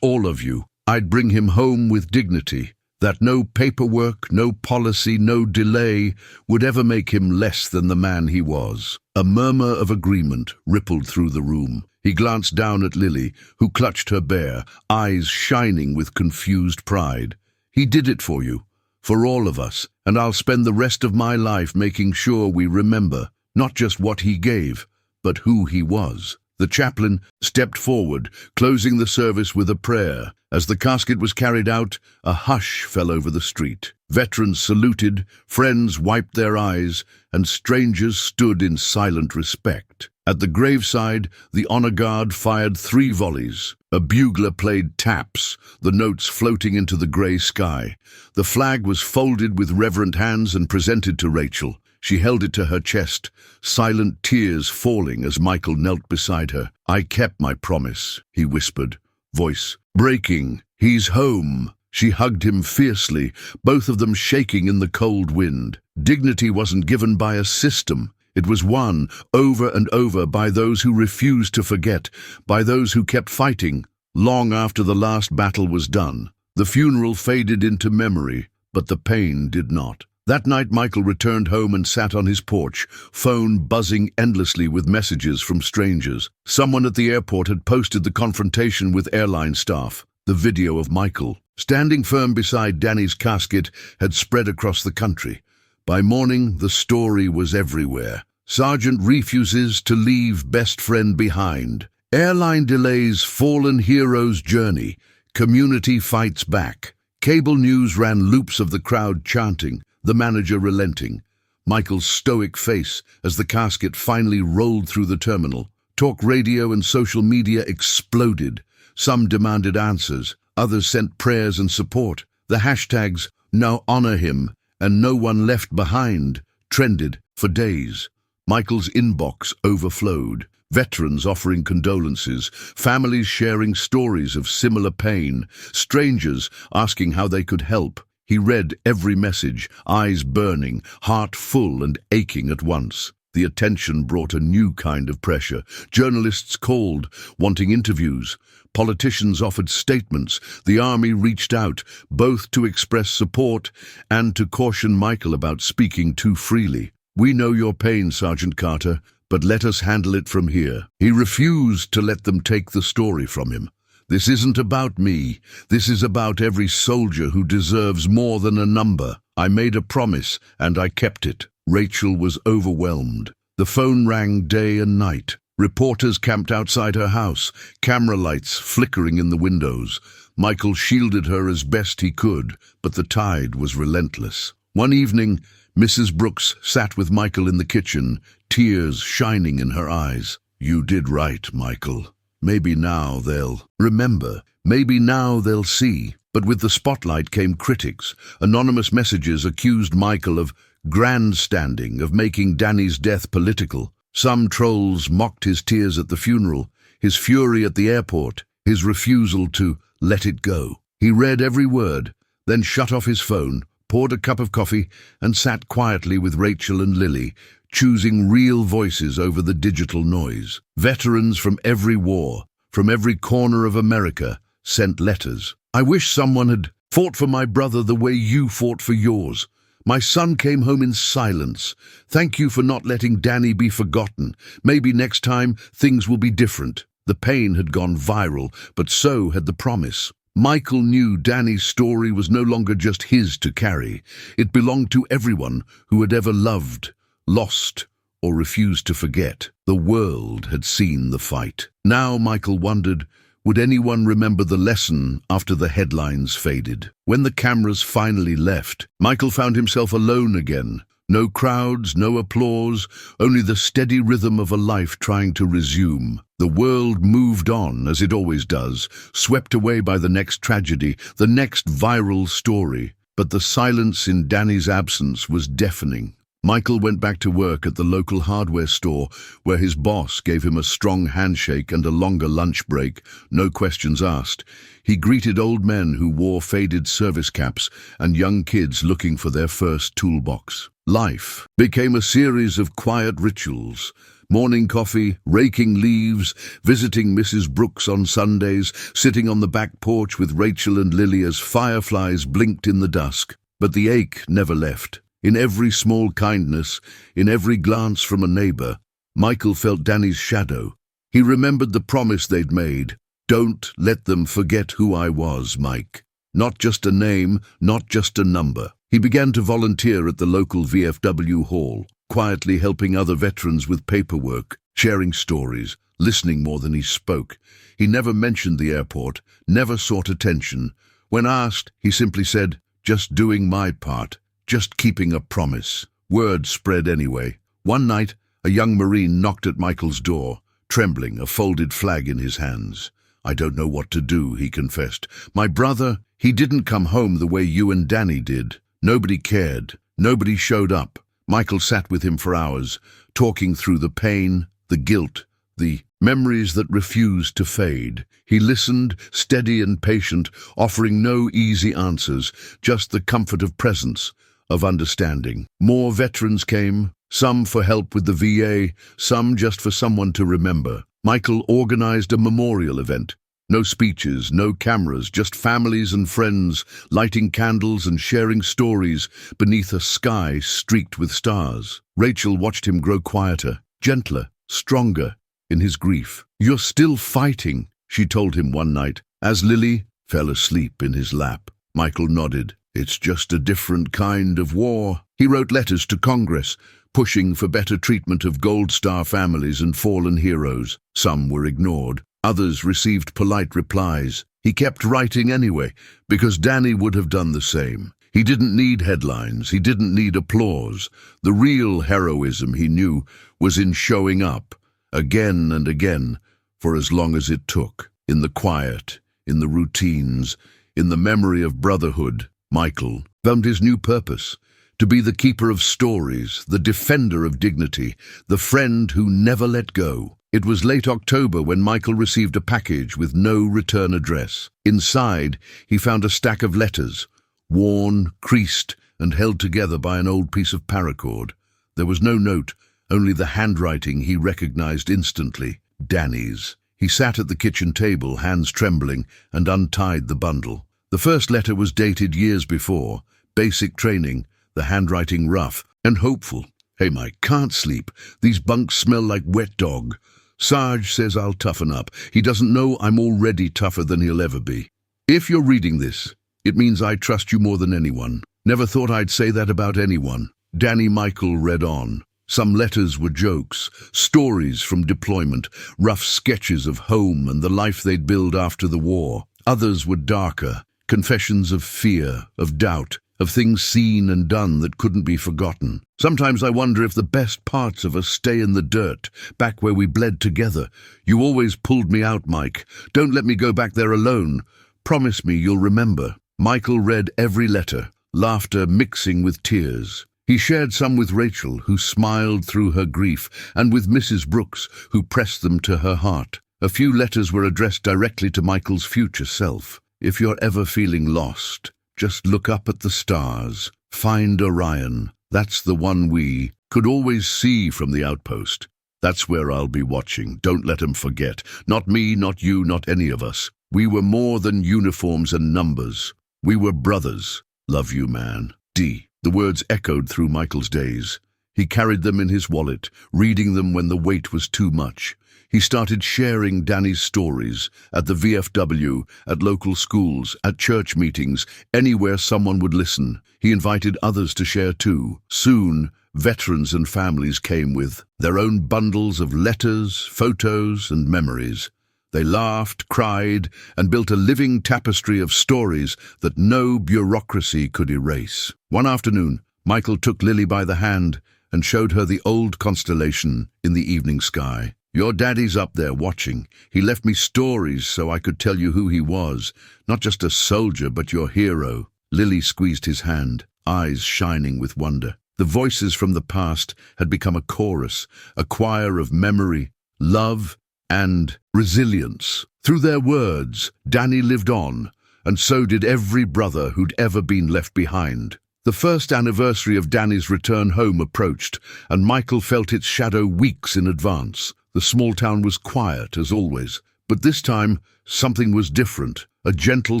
all of you, I'd bring him home with dignity, that no paperwork, no policy, no delay would ever make him less than the man he was." A murmur of agreement rippled through the room. He glanced down at Lily, who clutched her bear, eyes shining with confused pride. "He did it for you, for all of us, and I'll spend the rest of my life making sure we remember, not just what he gave, but who he was." The chaplain stepped forward, closing the service with a prayer. As the casket was carried out, a hush fell over the street. Veterans saluted, friends wiped their eyes, and strangers stood in silent respect. At the graveside, the honor guard fired 3 volleys. A bugler played taps, the notes floating into the grey sky. The flag was folded with reverent hands and presented to Rachel. She held it to her chest, silent tears falling as Michael knelt beside her. "I kept my promise," he whispered, voice breaking. "He's home." She hugged him fiercely, both of them shaking in the cold wind. Dignity wasn't given by a system. It was won over and over by those who refused to forget, by those who kept fighting, long after the last battle was done. The funeral faded into memory, but the pain did not. That night Michael returned home and sat on his porch, phone buzzing endlessly with messages from strangers. Someone at the airport had posted the confrontation with airline staff. The video of Michael, standing firm beside Danny's casket, had spread across the country. By morning, the story was everywhere. Sergeant refuses to leave best friend behind. Airline delays fallen hero's journey. Community fights back. Cable news ran loops of the crowd chanting, the manager relenting. Michael's stoic face as the casket finally rolled through the terminal. Talk radio and social media exploded. Some demanded answers, others sent prayers and support. The hashtags, "Now honor him" and "No one left behind" trended for days. Michael's inbox overflowed. Veterans offering condolences, families sharing stories of similar pain, strangers asking how they could help. He read every message, eyes burning, heart full and aching at once. The attention brought a new kind of pressure. Journalists called, wanting interviews. Politicians offered statements. The army reached out, both to express support and to caution Michael about speaking too freely. "We know your pain, Sergeant Carter, but let us handle it from here." He refused to let them take the story from him. "This isn't about me. This is about every soldier who deserves more than a number. I made a promise, and I kept it." Rachel was overwhelmed. The phone rang day and night. Reporters camped outside her house, camera lights flickering in the windows. Michael shielded her as best he could, but the tide was relentless. One evening, Mrs. Brooks sat with Michael in the kitchen, tears shining in her eyes. "You did right, Michael. Maybe now they'll remember. Maybe now they'll see." But with the spotlight came critics. Anonymous messages accused Michael of grandstanding, of making Danny's death political. Some trolls mocked his tears at the funeral, his fury at the airport, his refusal to let it go. He read every word, then shut off his phone, poured a cup of coffee, and sat quietly with Rachel and Lily, choosing real voices over the digital noise. Veterans from every war, from every corner of America, sent letters. "I wish someone had fought for my brother the way you fought for yours. My son came home in silence. Thank you for not letting Danny be forgotten. Maybe next time things will be different." The pain had gone viral, but so had the promise. Michael knew Danny's story was no longer just his to carry. It belonged to everyone who had ever loved, lost, or refused to forget. The world had seen the fight. Now Michael wondered, would anyone remember the lesson after the headlines faded? When the cameras finally left, Michael found himself alone again. No crowds, no applause, only the steady rhythm of a life trying to resume. The world moved on, as it always does, swept away by the next tragedy, the next viral story. But the silence in Danny's absence was deafening. Michael went back to work at the local hardware store, where his boss gave him a strong handshake and a longer lunch break, no questions asked. He greeted old men who wore faded service caps and young kids looking for their first toolbox. Life became a series of quiet rituals. Morning coffee, raking leaves, visiting Mrs. Brooks on Sundays, sitting on the back porch with Rachel and Lily as fireflies blinked in the dusk. But the ache never left. In every small kindness, in every glance from a neighbor, Michael felt Danny's shadow. He remembered the promise they'd made. "Don't let them forget who I was, Mike. Not just a name, not just a number." He began to volunteer at the local VFW hall, quietly helping other veterans with paperwork, sharing stories, listening more than he spoke. He never mentioned the airport, never sought attention. When asked, he simply said, "Just doing my part. Just keeping a promise." Word spread anyway. One night, a young Marine knocked at Michael's door, trembling, a folded flag in his hands. "I don't know what to do," he confessed. "My brother, he didn't come home the way you and Danny did. Nobody cared. Nobody showed up." Michael sat with him for hours, talking through the pain, the guilt, the memories that refused to fade. He listened, steady and patient, offering no easy answers, just the comfort of presence, of understanding. More veterans came, some for help with the VA, some just for someone to remember. Michael organized a memorial event. No speeches, no cameras, just families and friends, lighting candles and sharing stories beneath a sky streaked with stars. Rachel watched him grow quieter, gentler, stronger in his grief. "You're still fighting," she told him one night, as Lily fell asleep in his lap. Michael nodded. "It's just a different kind of war." He wrote letters to Congress, pushing for better treatment of Gold Star families and fallen heroes. Some were ignored. Others received polite replies. He kept writing anyway, because Danny would have done the same. He didn't need headlines. He didn't need applause. The real heroism, he knew, was in showing up, again and again, for as long as it took. In the quiet, in the routines, in the memory of brotherhood, Michael found his new purpose: to be the keeper of stories, the defender of dignity, the friend who never let go. It was late October when Michael received a package with no return address. Inside, he found a stack of letters, worn, creased, and held together by an old piece of paracord. There was no note, only the handwriting he recognized instantly: Danny's. He sat at the kitchen table, hands trembling, and untied the bundle. The first letter was dated years before. Basic training, the handwriting rough and hopeful. "Hey Mike, can't sleep. These bunks smell like wet dog. Sarge says I'll toughen up. He doesn't know I'm already tougher than he'll ever be. If you're reading this, it means I trust you more than anyone. Never thought I'd say that about anyone." Danny Michael read on. Some letters were jokes, stories from deployment, rough sketches of home and the life they'd build after the war. Others were darker, confessions of fear, of doubt, of things seen and done that couldn't be forgotten. "Sometimes I wonder if the best parts of us stay in the dirt, back where we bled together. You always pulled me out, Mike. Don't let me go back there alone. Promise me you'll remember." Michael read every letter, laughter mixing with tears. He shared some with Rachel, who smiled through her grief, and with Mrs. Brooks, who pressed them to her heart. A few letters were addressed directly to Michael's future self. "If you're ever feeling lost, just look up at the stars. Find Orion. That's the one we could always see from the outpost. That's where I'll be watching. Don't let 'em forget. Not me, not you, not any of us. We were more than uniforms and numbers. We were brothers. Love you, man. D." The words echoed through Michael's days. He carried them in his wallet, reading them when the weight was too much. He started sharing Danny's stories at the VFW, at local schools, at church meetings, anywhere someone would listen. He invited others to share too. Soon, veterans and families came with their own bundles of letters, photos, and memories. They laughed, cried, and built a living tapestry of stories that no bureaucracy could erase. One afternoon, Michael took Lily by the hand and showed her the old constellation in the evening sky. "Your daddy's up there watching. He left me stories so I could tell you who he was. Not just a soldier, but your hero." Lily squeezed his hand, eyes shining with wonder. The voices from the past had become a chorus, a choir of memory, love, and resilience. Through their words, Danny lived on, and so did every brother who'd ever been left behind. The first anniversary of Danny's return home approached, and Michael felt its shadow weeks in advance. The small town was quiet, as always, but this time something was different. A gentle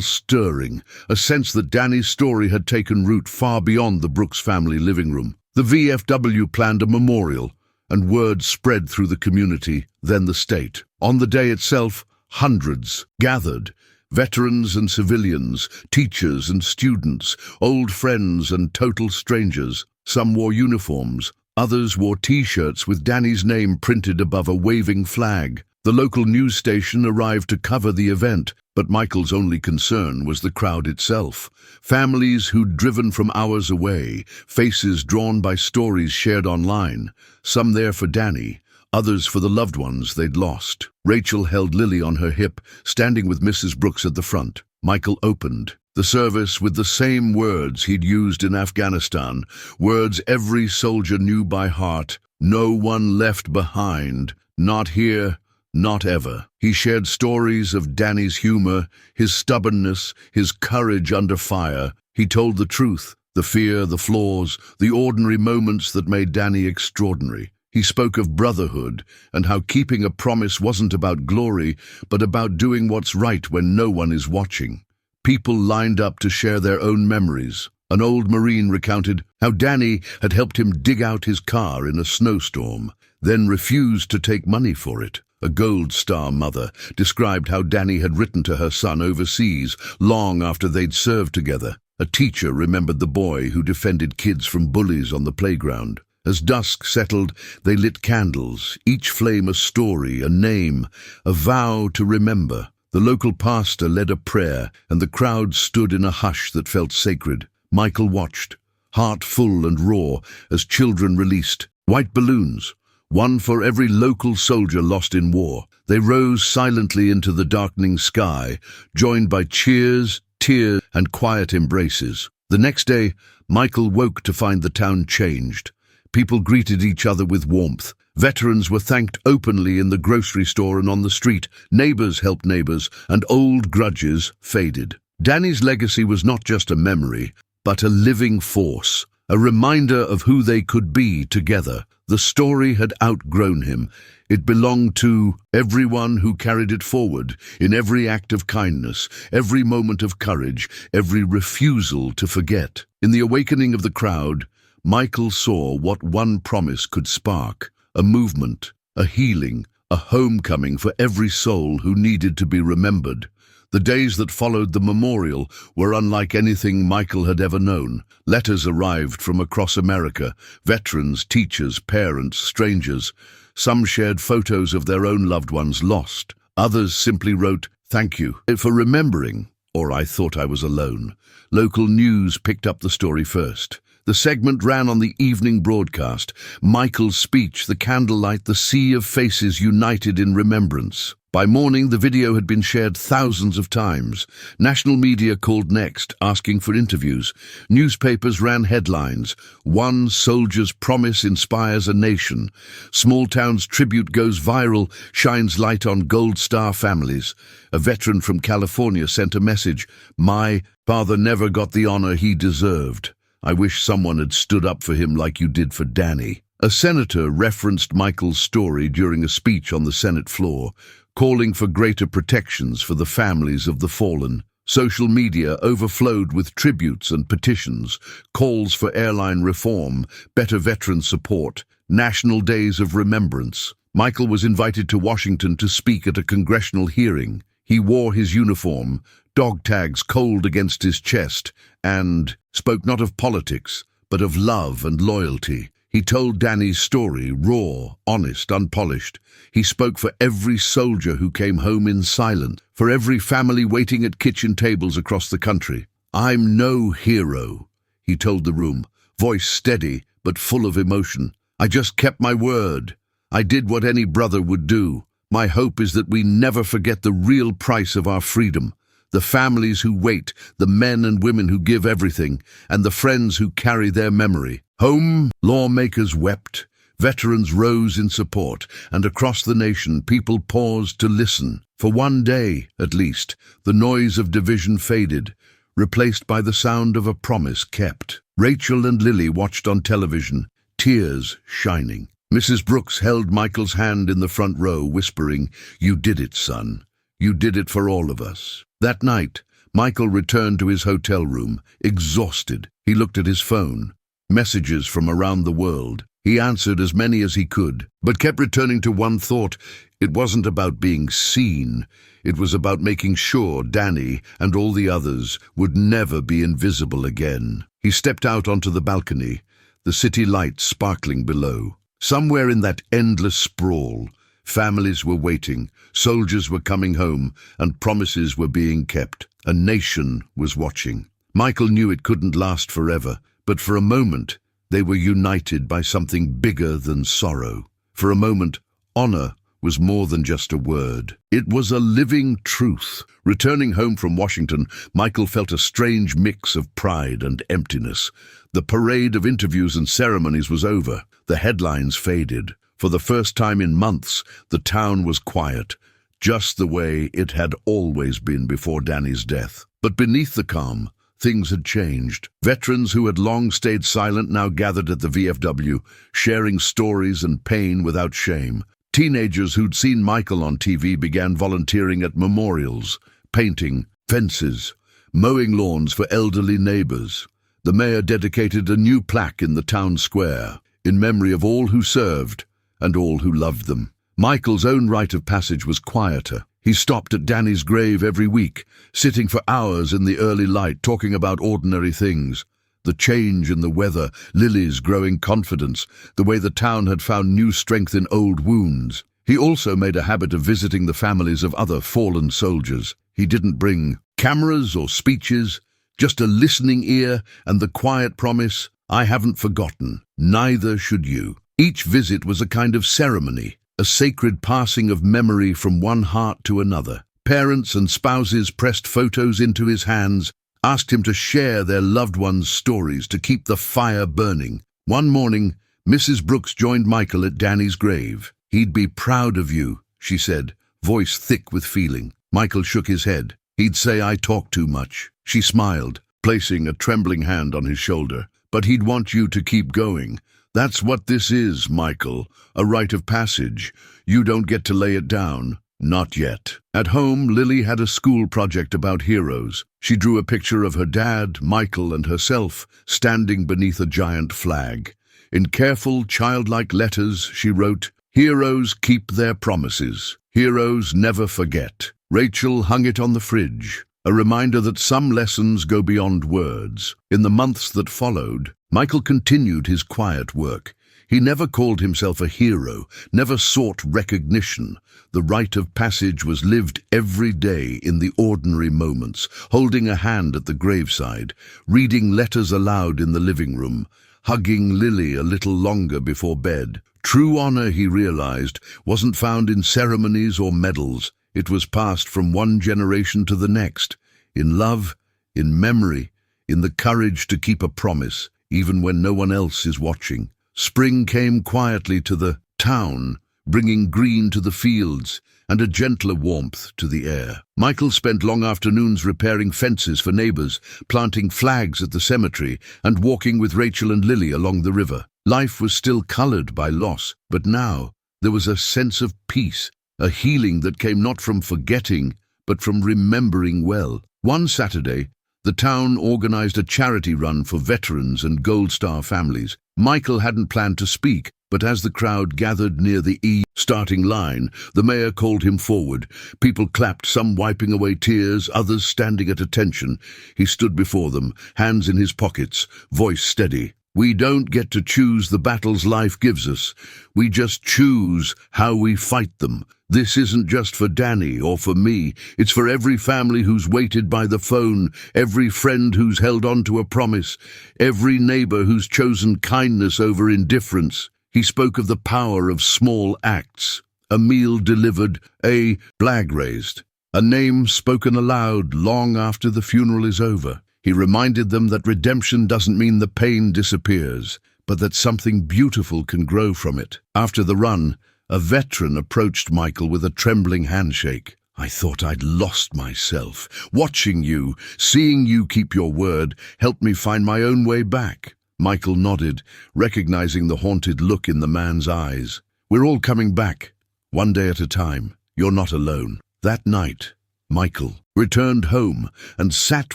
stirring, a sense that Danny's story had taken root far beyond the Brooks family living room. The VFW planned a memorial, and word spread through the community, then the state. On the day itself, hundreds gathered, veterans and civilians, teachers and students, old friends and total strangers. Some wore uniforms, others wore T-shirts with Danny's name printed above a waving flag. The local news station arrived to cover the event, but Michael's only concern was the crowd itself. Families who'd driven from hours away, faces drawn by stories shared online, some there for Danny, others for the loved ones they'd lost. Rachel held Lily on her hip, standing with Mrs. Brooks at the front. Michael opened the service with the same words he'd used in Afghanistan, words every soldier knew by heart. No one left behind, not here, not ever. He shared stories of Danny's humor, his stubbornness, his courage under fire. He told the truth, the fear, the flaws, the ordinary moments that made Danny extraordinary. He spoke of brotherhood and how keeping a promise wasn't about glory, but about doing what's right when no one is watching. People lined up to share their own memories. An old Marine recounted how Danny had helped him dig out his car in a snowstorm, then refused to take money for it. A Gold Star mother described how Danny had written to her son overseas long after they'd served together. A teacher remembered the boy who defended kids from bullies on the playground. As dusk settled, they lit candles, each flame a story, a name, a vow to remember. The local pastor led a prayer, and the crowd stood in a hush that felt sacred. Michael watched, heart full and raw, as children released white balloons, one for every local soldier lost in war. They rose silently into the darkening sky, joined by cheers, tears, and quiet embraces. The next day, Michael woke to find the town changed. People greeted each other with warmth. Veterans were thanked openly in the grocery store and on the street. Neighbors helped neighbors, and old grudges faded. Danny's legacy was not just a memory, but a living force, a reminder of who they could be together. The story had outgrown him. It belonged to everyone who carried it forward, in every act of kindness, every moment of courage, every refusal to forget. In the awakening of the crowd, Michael saw what one promise could spark: a movement, a healing, a homecoming for every soul who needed to be remembered. The days that followed the memorial were unlike anything Michael had ever known. Letters arrived from across America, veterans, teachers, parents, strangers. Some shared photos of their own loved ones lost. Others simply wrote, "Thank you for remembering," or "I thought I was alone." Local news picked up the story first. The segment ran on the evening broadcast. Michael's speech, the candlelight, the sea of faces united in remembrance. By morning, the video had been shared thousands of times. National media called next, asking for interviews. Newspapers ran headlines. "One soldier's promise inspires a nation." "Small town's tribute goes viral, shines light on Gold Star families." A veteran from California sent a message, "My father never got the honor he deserved. I wish someone had stood up for him like you did for Danny." A senator referenced Michael's story during a speech on the Senate floor, calling for greater protections for the families of the fallen. Social media overflowed with tributes and petitions, calls for airline reform, better veteran support, national days of remembrance. Michael was invited to Washington to speak at a congressional hearing. He wore his uniform, dog tags cold against his chest, and spoke not of politics, but of love and loyalty. He told Danny's story, raw, honest, unpolished. He spoke for every soldier who came home in silence, for every family waiting at kitchen tables across the country. "I'm no hero," he told the room, voice steady but full of emotion. "I just kept my word. I did what any brother would do. My hope is that we never forget the real price of our freedom. The families who wait, the men and women who give everything, and the friends who carry their memory." Home lawmakers wept, veterans rose in support, and across the nation people paused to listen. For one day, at least, the noise of division faded, replaced by the sound of a promise kept. Rachel and Lily watched on television, tears shining. Mrs. Brooks held Michael's hand in the front row, whispering, "You did it, son. You did it for all of us." That night, Michael returned to his hotel room, exhausted. He looked at his phone. Messages from around the world. He answered as many as he could, but kept returning to one thought. It wasn't about being seen. It was about making sure Danny and all the others would never be invisible again. He stepped out onto the balcony, the city lights sparkling below. Somewhere in that endless sprawl, families were waiting, soldiers were coming home, and promises were being kept. A nation was watching. Michael knew it couldn't last forever, but for a moment, they were united by something bigger than sorrow. For a moment, honor was more than just a word. It was a living truth. Returning home from Washington, Michael felt a strange mix of pride and emptiness. The parade of interviews and ceremonies was over. The headlines faded. For the first time in months, the town was quiet, just the way it had always been before Danny's death. But beneath the calm, things had changed. Veterans who had long stayed silent now gathered at the VFW, sharing stories and pain without shame. Teenagers who'd seen Michael on TV began volunteering at memorials, painting fences, mowing lawns for elderly neighbors. The mayor dedicated a new plaque in the town square, in memory of all who served and all who loved them. Michael's own rite of passage was quieter. He stopped at Danny's grave every week, sitting for hours in the early light, talking about ordinary things. The change in the weather, Lily's growing confidence, the way the town had found new strength in old wounds. He also made a habit of visiting the families of other fallen soldiers. He didn't bring cameras or speeches, just a listening ear and the quiet promise, "I haven't forgotten, neither should you." Each visit was a kind of ceremony, a sacred passing of memory from one heart to another. Parents and spouses pressed photos into his hands, asked him to share their loved ones' stories to keep the fire burning. One morning, Mrs. Brooks joined Michael at Danny's grave. "He'd be proud of you," she said, voice thick with feeling. Michael shook his head. "He'd say I talk too much." She smiled, placing a trembling hand on his shoulder. "But he'd want you to keep going. That's what this is, Michael, a rite of passage. You don't get to lay it down. Not yet." At home, Lily had a school project about heroes. She drew a picture of her dad, Michael, and herself standing beneath a giant flag. In careful, childlike letters, she wrote, "Heroes keep their promises. Heroes never forget." Rachel hung it on the fridge, a reminder that some lessons go beyond words. In the months that followed, Michael continued his quiet work. He never called himself a hero, never sought recognition. The rite of passage was lived every day in the ordinary moments, holding a hand at the graveside, reading letters aloud in the living room, hugging Lily a little longer before bed. True honor, he realized, wasn't found in ceremonies or medals. It was passed from one generation to the next, in love, in memory, in the courage to keep a promise, even when no one else is watching. Spring came quietly to the town, bringing green to the fields and a gentler warmth to the air. Michael spent long afternoons repairing fences for neighbors, planting flags at the cemetery, and walking with Rachel and Lily along the river. Life was still colored by loss, but now there was a sense of peace, a healing that came not from forgetting, but from remembering well. One Saturday, the town organized a charity run for veterans and Gold Star families. Michael hadn't planned to speak, but as the crowd gathered near the starting line, the mayor called him forward. People clapped, some wiping away tears, others standing at attention. He stood before them, hands in his pockets, voice steady. "We don't get to choose the battles life gives us. We just choose how we fight them. This isn't just for Danny or for me. It's for every family who's waited by the phone, every friend who's held on to a promise, every neighbor who's chosen kindness over indifference." He spoke of the power of small acts. A meal delivered, a flag raised, a name spoken aloud long after the funeral is over. He reminded them that redemption doesn't mean the pain disappears, but that something beautiful can grow from it. After the run, a veteran approached Michael with a trembling handshake. "I thought I'd lost myself. Watching you, seeing you keep your word, helped me find my own way back." Michael nodded, recognizing the haunted look in the man's eyes. "We're all coming back, one day at a time. You're not alone." That night, Michael returned home and sat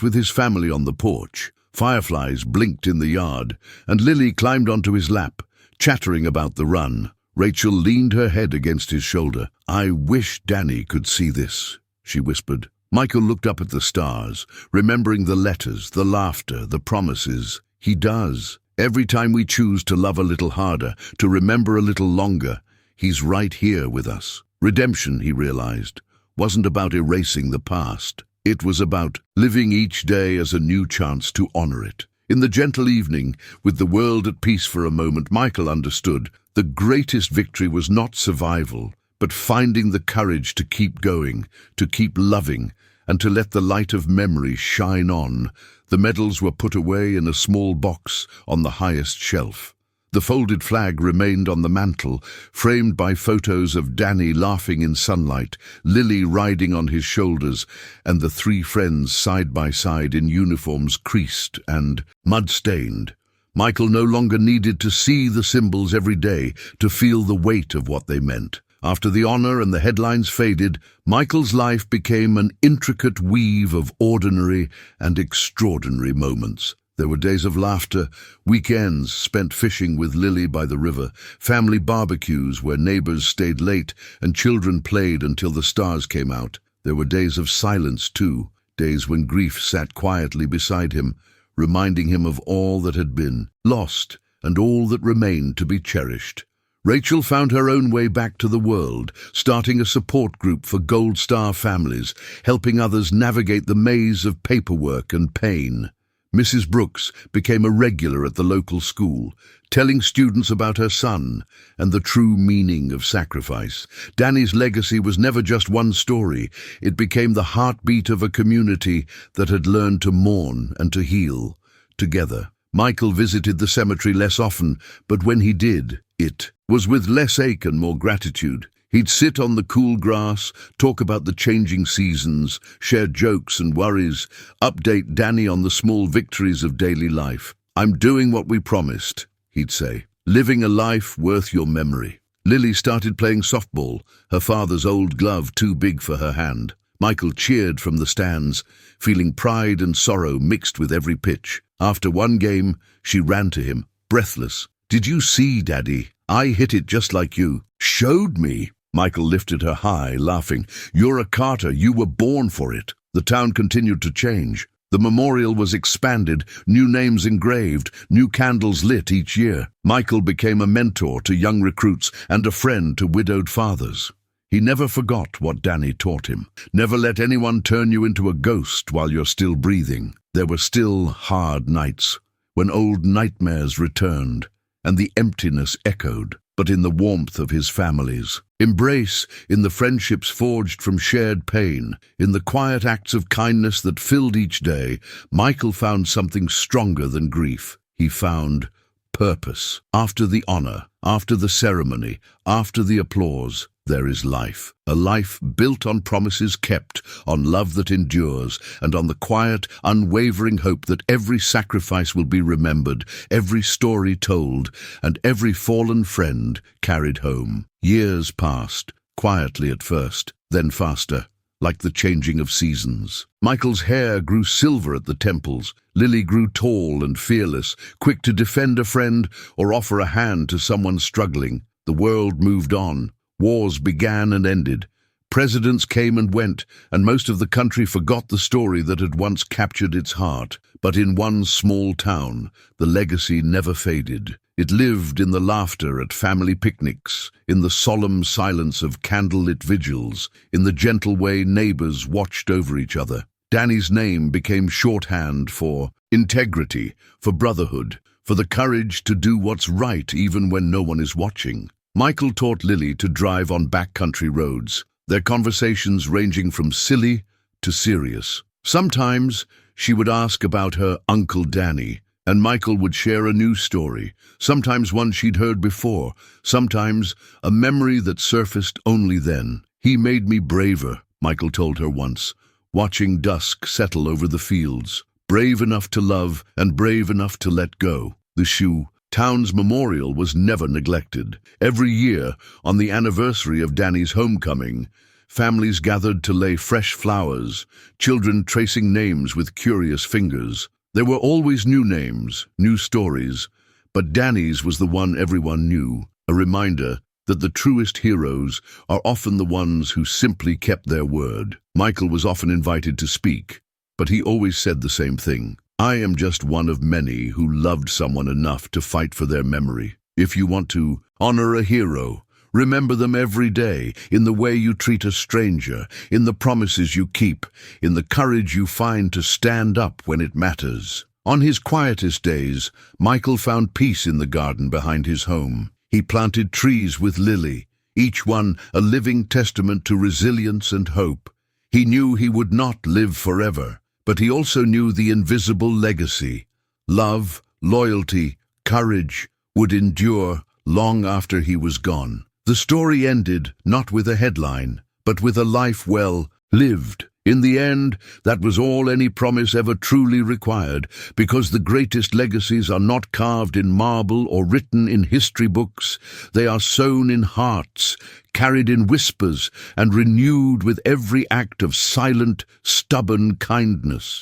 with his family on the porch. Fireflies blinked in the yard, and Lily climbed onto his lap, chattering about the run. Rachel leaned her head against his shoulder. "I wish Danny could see this," she whispered. Michael looked up at the stars, remembering the letters, the laughter, the promises. He does. Every time we choose to love a little harder, to remember a little longer, he's right here with us. Redemption, he realized, wasn't about erasing the past. It was about living each day as a new chance to honor it. In the gentle evening, with the world at peace for a moment, Michael understood the greatest victory was not survival, but finding the courage to keep going, to keep loving, and to let the light of memory shine on. The medals were put away in a small box on the highest shelf. The folded flag remained on the mantel, framed by photos of Danny laughing in sunlight, Lily riding on his shoulders, and the three friends side by side in uniforms creased and mud-stained. Michael no longer needed to see the symbols every day to feel the weight of what they meant. After the honor and the headlines faded, Michael's life became an intricate weave of ordinary and extraordinary moments. There were days of laughter, weekends spent fishing with Lily by the river, family barbecues where neighbors stayed late and children played until the stars came out. There were days of silence too, days when grief sat quietly beside him, reminding him of all that had been lost and all that remained to be cherished. Rachel found her own way back to the world, starting a support group for Gold Star families, helping others navigate the maze of paperwork and pain. Mrs. Brooks became a regular at the local school, telling students about her son and the true meaning of sacrifice. Danny's legacy was never just one story. It became the heartbeat of a community that had learned to mourn and to heal together. Michael visited the cemetery less often, but when he did, it was with less ache and more gratitude. He'd sit on the cool grass, talk about the changing seasons, share jokes and worries, update Danny on the small victories of daily life. "I'm doing what we promised," he'd say, "living a life worth your memory." Lily started playing softball, her father's old glove too big for her hand. Michael cheered from the stands, feeling pride and sorrow mixed with every pitch. After one game, she ran to him, breathless. "Did you see, Daddy? I hit it just like you." "Showed me." Michael lifted her high, laughing. "You're a Carter. You were born for it." The town continued to change. The memorial was expanded, new names engraved, new candles lit each year. Michael became a mentor to young recruits and a friend to widowed fathers. He never forgot what Danny taught him. Never let anyone turn you into a ghost while you're still breathing. There were still hard nights, when old nightmares returned, and the emptiness echoed, but in the warmth of his family's embrace, in the friendships forged from shared pain, in the quiet acts of kindness that filled each day, Michael found something stronger than grief. He found purpose. After the honor, after the ceremony, after the applause, there is life. A life built on promises kept, on love that endures, and on the quiet, unwavering hope that every sacrifice will be remembered, every story told, and every fallen friend carried home. Years passed, quietly at first, then faster, like the changing of seasons. Michael's hair grew silver at the temples. Lily grew tall and fearless, quick to defend a friend or offer a hand to someone struggling. The world moved on. Wars began and ended. Presidents came and went, and most of the country forgot the story that had once captured its heart. But in one small town, the legacy never faded. It lived in the laughter at family picnics, in the solemn silence of candlelit vigils, in the gentle way neighbors watched over each other. Danny's name became shorthand for integrity, for brotherhood, for the courage to do what's right even when no one is watching. Michael taught Lily to drive on backcountry roads, their conversations ranging from silly to serious. Sometimes she would ask about her Uncle Danny, and Michael would share a new story, sometimes one she'd heard before, sometimes a memory that surfaced only then. "He made me braver," Michael told her once, watching dusk settle over the fields. Brave enough to love and brave enough to let go. The town's memorial was never neglected. Every year, on the anniversary of Danny's homecoming, families gathered to lay fresh flowers, children tracing names with curious fingers. There were always new names, new stories, but Danny's was the one everyone knew, a reminder that the truest heroes are often the ones who simply kept their word. Michael was often invited to speak, but he always said the same thing. "I am just one of many who loved someone enough to fight for their memory. If you want to honor a hero, remember them every day, in the way you treat a stranger, in the promises you keep, in the courage you find to stand up when it matters." On his quietest days, Michael found peace in the garden behind his home. He planted trees with Lily, each one a living testament to resilience and hope. He knew he would not live forever, but he also knew the invisible legacy. Love, loyalty, courage would endure long after he was gone. The story ended not with a headline, but with a life well lived. In the end, that was all any promise ever truly required, because the greatest legacies are not carved in marble or written in history books. They are sown in hearts, carried in whispers, and renewed with every act of silent, stubborn kindness.